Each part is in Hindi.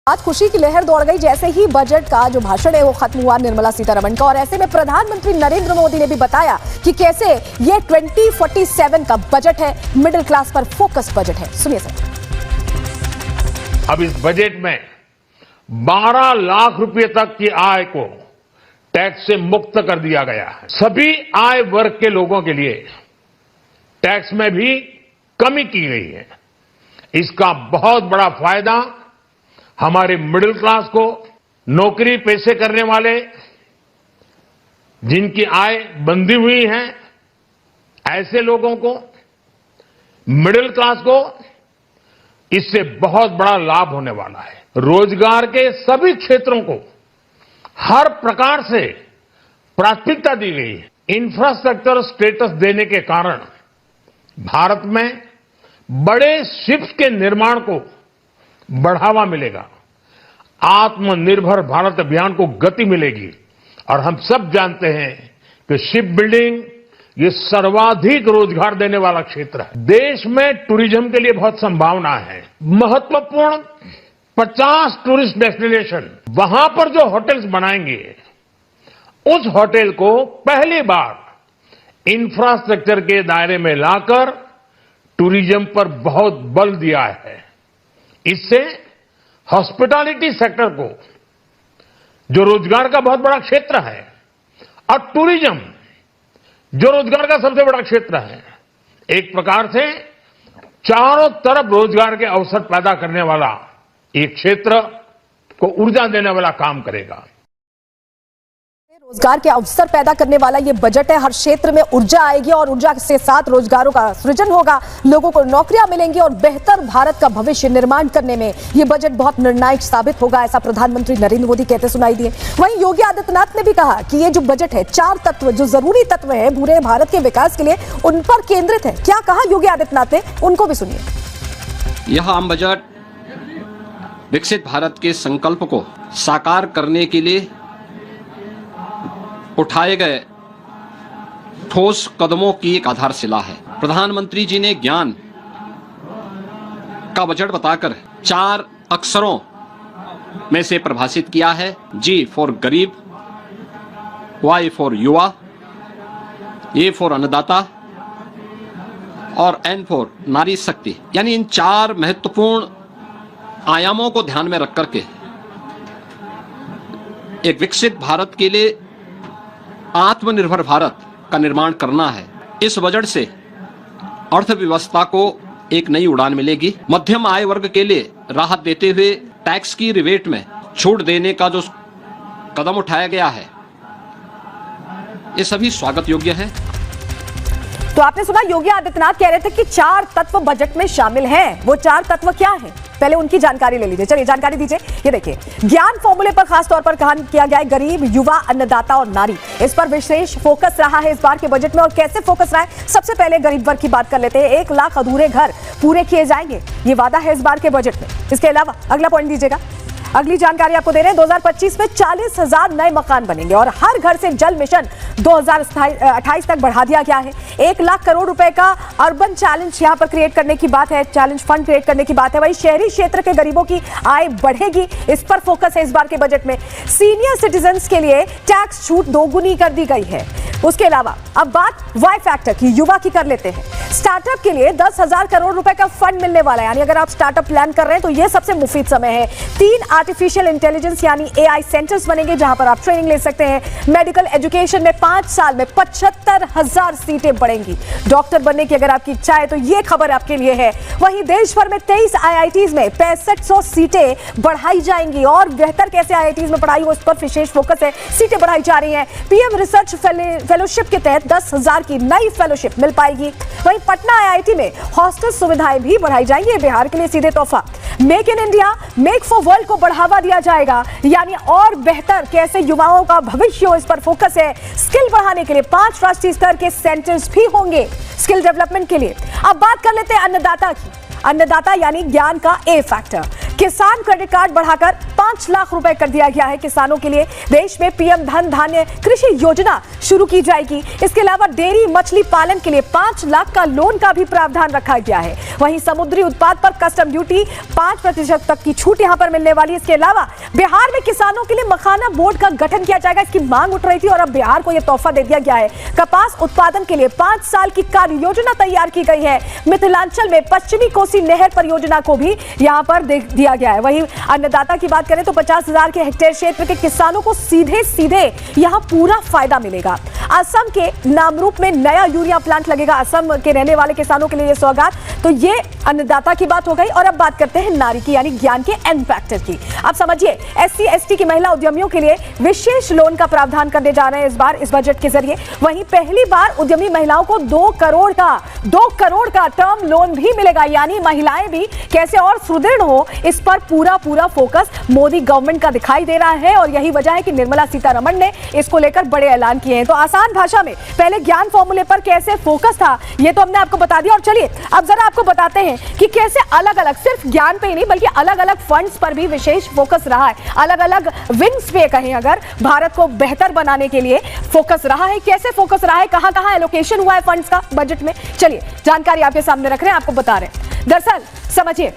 आज खुशी की लहर दौड़ गई जैसे ही बजट का जो भाषण है वो खत्म हुआ निर्मला सीतारमण का। और ऐसे में प्रधानमंत्री नरेंद्र मोदी ने भी बताया कि कैसे ये 2047 का बजट है, मिडिल क्लास पर फोकस बजट है। सुनिए सर। अब इस बजट में 12 लाख रुपए तक की आय को टैक्स से मुक्त कर दिया गया है। सभी आय वर्ग के लोगों के लिए टैक्स में भी कमी की गई है। इसका बहुत बड़ा फायदा हमारे मिडिल क्लास को, नौकरी पेशे करने वाले, जिनकी आय बंधी हुई है, ऐसे लोगों को, मिडिल क्लास को इससे बहुत बड़ा लाभ होने वाला है। रोजगार के सभी क्षेत्रों को हर प्रकार से प्राथमिकता दी गई है। इंफ्रास्ट्रक्चर स्टेटस देने के कारण भारत में बड़े शिप्स के निर्माण को बढ़ावा मिलेगा, आत्मनिर्भर भारत अभियान को गति मिलेगी। और हम सब जानते हैं कि शिप बिल्डिंग ये सर्वाधिक रोजगार देने वाला क्षेत्र है। देश में टूरिज्म के लिए बहुत संभावना है। महत्वपूर्ण 50 टूरिस्ट डेस्टिनेशन, वहां पर जो होटल्स बनाएंगे, उस होटल को पहली बार इंफ्रास्ट्रक्चर के दायरे में लाकर टूरिज्म पर बहुत बल दिया है। इससे हॉस्पिटैलिटी सेक्टर को, जो रोजगार का बहुत बड़ा क्षेत्र है, और टूरिज्म जो रोजगार का सबसे बड़ा क्षेत्र है, एक प्रकार से चारों तरफ रोजगार के अवसर पैदा करने वाला एक क्षेत्र को ऊर्जा देने वाला काम करेगा। रोजगार के अवसर पैदा करने वाला ये बजट है। हर क्षेत्र में ऊर्जा आएगी और ऊर्जा के साथ रोजगारों का सृजन होगा, लोगों को नौकरियां मिलेंगी और बेहतर भारत का भविष्य निर्माण करने में ये बजट बहुत निर्णायक साबित होगा, ऐसा प्रधानमंत्री नरेंद्र मोदी कहते सुनाई दिए। वहीं योगी आदित्यनाथ ने भी कहा कि ये जो बजट है, 4 तत्व जो जरूरी तत्व है पूरे भारत के विकास के लिए, उन पर केंद्रित है। क्या कहा योगी आदित्यनाथ ने, उनको भी सुनिए। यह आम बजट विकसित भारत के संकल्प को साकार करने के लिए उठाए गए ठोस कदमों की एक आधारशिला है। प्रधानमंत्री जी ने ज्ञान का बजट बताकर 4 अक्षरों में से परिभाषित किया है। जी फॉर गरीब, वाई फॉर युवा, ए फॉर अन्नदाता और एन फॉर नारी शक्ति। यानी इन 4 महत्वपूर्ण आयामों को ध्यान में रख करके एक विकसित भारत के लिए आत्मनिर्भर भारत का निर्माण करना है। इस बजट से अर्थव्यवस्था को एक नई उड़ान मिलेगी। मध्यम आय वर्ग के लिए राहत देते हुए टैक्स की रिबेट में छूट देने का जो कदम उठाया गया है, ये सभी स्वागत योग्य है। तो आपने सुना योगी आदित्यनाथ कह रहे थे कि 4 तत्व बजट में शामिल हैं। वो 4 तत्व क्या हैं? पहले उनकी जानकारी ले लीजिए। चलिए जानकारी दीजिए। ये देखिए, ज्ञान फॉर्मूले पर खास तौर पर कहा किया गया है। गरीब, युवा, अन्नदाता और नारी, इस पर विशेष फोकस रहा है इस बार के बजट में। और कैसे फोकस रहा है, सबसे पहले गरीब वर्ग की बात कर लेते हैं। 1 लाख अधूरे घर पूरे किए जाएंगे, ये वादा है इस बार के बजट में। इसके अलावा अगला पॉइंट दीजिएगा। अगली जानकारी आपको दे रहे हैं, 2025 में 40,000 नए मकान बनेंगे और हर घर से जल मिशन 2028 तक बढ़ा दिया गया है। 1 लाख करोड़ रुपए का अर्बन चैलेंज यहां पर क्रिएट करने की बात है, चैलेंज फंड क्रिएट करने की बात है। वहीं शहरी क्षेत्र के गरीबों की आय बढ़ेगी, इस पर फोकस है इस बार के बजट में। सीनियर सिटीजन्स के लिए टैक्स छूट दोगुनी कर दी गई है। उसके अलावा अब बात वाई फैक्टर की, युवा की कर लेते हैं। स्टार्टअप के लिए 10,000 करोड़ रुपए का फंड मिलने वाला है। यानी अगर आप स्टार्टअप प्लान कर रहे हैं तो यह सबसे मुफीद समय है। 3 आर्टिफिशियल इंटेलिजेंस यानी AI सेंटर्स बनेंगे जहां पर आप ट्रेनिंग ले सकते हैं। मेडिकल एजुकेशन में 5 साल में 75,000 सीटें बढ़ेंगी। डॉक्टर बनने की अगर आपकी इच्छा है तो यह खबर आपके लिए है। वहीं देश भर में 23 IITs में 6500 सीटें बढ़ाई जाएंगी और बेहतर कैसे IITs में पढ़ाई हो, इस पर विशेष फोकस है। सीटें बढ़ाई जा रही हैं। PM रिसर्च फेलोशिप के तहत 10,000 की नई फेलोशिप मिल पाएगी। वहीं पटना IIT में हॉस्टल सुविधाएं भी बढ़ाई जाएंगी, बिहार के लिए सीधे तोहफा। Make in India, make for world को बढ़ावा दिया जाएगा, यानी और बेहतर कैसे युवाओं का भविष्य हो, इस पर फोकस है। स्किल बढ़ाने के लिए 5 राष्ट्रीय स्तर के सेंटर्स भी होंगे स्किल डेवलपमेंट के लिए। अब बात कर लेते हैं अन्नदाता की। अन्नदाता यानी ज्ञान का A फैक्टर। किसान क्रेडिट कार्ड बढ़ाकर 5 लाख रुपए कर दिया गया है किसानों के लिए। देश में पीएम धन धान्य कृषि योजना शुरू की जाएगी। इसके अलावा डेयरी मछली पालन के लिए 5 लाख का लोन का भी प्रावधान रखा गया है। वहीं समुद्री उत्पाद पर कस्टम ड्यूटी 5% तक की छूट यहां पर मिलने वाली है। इसके अलावा बिहार में किसानों के लिए मखाना बोर्ड का गठन किया जाएगा। इसकी मांग उठ रही थी और अब बिहार को यह तोहफा दे दिया गया है। कपास उत्पादन के लिए 5 साल की कार्य योजना तैयार की गई है। मिथिलांचल में पश्चिमी कोसी नहर परियोजना को भी यहां पर दिया गया है। वहीं अन्नदाता की बात करें तो 50,000 के हेक्टेयर क्षेत्र के किसानों को सीधे सीधे यहां पूरा फायदा मिलेगा। असम के नामरूप में नया यूरिया प्लांट लगेगा। असम के रहने वाले किसानों के लिए यह सौगात। तो ये अन्नदाता की बात हो गई और अब बात करते हैं नारी की, यानी ज्ञान के एन फैक्टर की। अब समझिए, SC ST की महिला उद्यमियों के लिए विशेष लोन का प्रावधान करने जा रहे हैं इस बार इस बजट के जरिए। वहीं पहली बार उद्यमी महिलाओं को 2 करोड़ का टर्म लोन भी मिलेगा, यानी महिलाएं भी कैसे और सुदृढ़ हो, इस पर पूरा फोकस मोदी गवर्नमेंट का दिखाई दे रहा है। और यही वजह है कि निर्मला सीतारमण ने इसको लेकर बड़े ऐलान किए हैं। तो आसान भाषा में पहले ज्ञान फॉर्मूले पर कैसे फोकस था, ये तो हमने आपको बता दिया। और चलिए अब जरा आपको बताते हैं कि कैसे अलग अलग, सिर्फ ज्ञान पे ही नहीं बल्कि अलग अलग फंड्स पर भी विशेष फोकस रहा है। अलग अलग विंग्स पे कहें अगर, भारत को बेहतर बनाने के लिए फोकस रहा है। कैसे फोकस रहा है, कहां एलोकेशन हुआ है फंड्स का बजट में, चलिए जानकारी आपके सामने रख रहे हैं, आपको बता रहे हैं। दरअसल समझिए,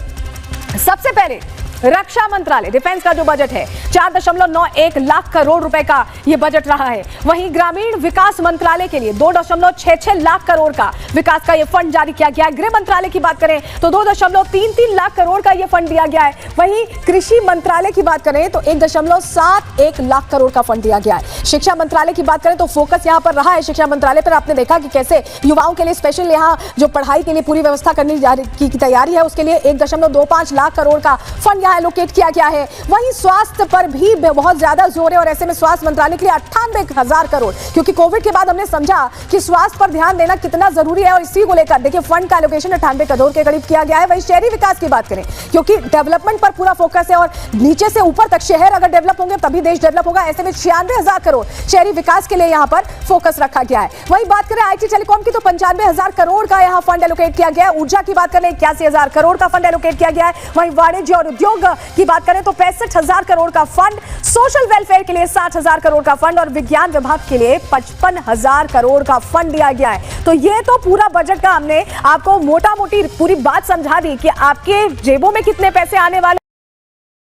सबसे पहले रक्षा मंत्रालय, डिफेंस का जो बजट है 4.91 लाख करोड़ रुपए का यह बजट रहा है। वहीं ग्रामीण विकास मंत्रालय के लिए 2.66 लाख करोड़ का विकास का यह फंड जारी किया गया है। गृह मंत्रालय की बात करें तो 2.33 लाख करोड़ का यह फंड दिया गया है। वहीं कृषि मंत्रालय की बात करें तो 1.71 लाख करोड़ का फंड दिया गया है। शिक्षा मंत्रालय की बात करें तो फोकस यहां पर रहा है शिक्षा मंत्रालय पर। आपने देखा कि कैसे युवाओं के लिए स्पेशल यहां जो पढ़ाई के लिए पूरी व्यवस्था करने की तैयारी है, उसके लिए 1.25 लाख करोड़ का फंड एलोकेट किया गया है। वहीं स्वास्थ्य पर भी बहुत ज्यादा जोर है और ऐसे में स्वास्थ्य मंत्रालय के लिए 98,000 करोड़, क्योंकि कोविड के बाद हमने समझा कि स्वास्थ्य पर ध्यान देना कितना जरूरी है और इसी को लेकर देखिए फंड का एलोकेशन 98 करोड़ के करीब किया गया है। वहीं शहरी विकास की बात करें, क्योंकि डेवलपमेंट पर पूरा फोकस है और नीचे से ऊपर तक शहर अगर डेवलप होंगे तभी देश डेवलप होगा। ऐसे में 96,000 करोड़ शहरी विकास के लिए यहां पर फोकस रखा गया है। वहीं बात करें IT टेलीकॉम की तो 95,000 करोड़ का यहां फंड एलोकेट किया गया है। ऊर्जा की बात करें 81,000 करोड़ का फंड एलोकेट किया गया है। वहीं वाणिज्य और उद्योग की बात करें तो 65,000 करोड़ का फंड, सोशल वेलफेयर के लिए 60,000 करोड़ का फंड और विज्ञान विभाग के लिए 55,000 करोड़ का फंड दिया गया है। तो ये तो पूरा बजट का हमने आपको मोटा मोटी पूरी बात समझा दी कि आपके जेबों में कितने पैसे आने वाले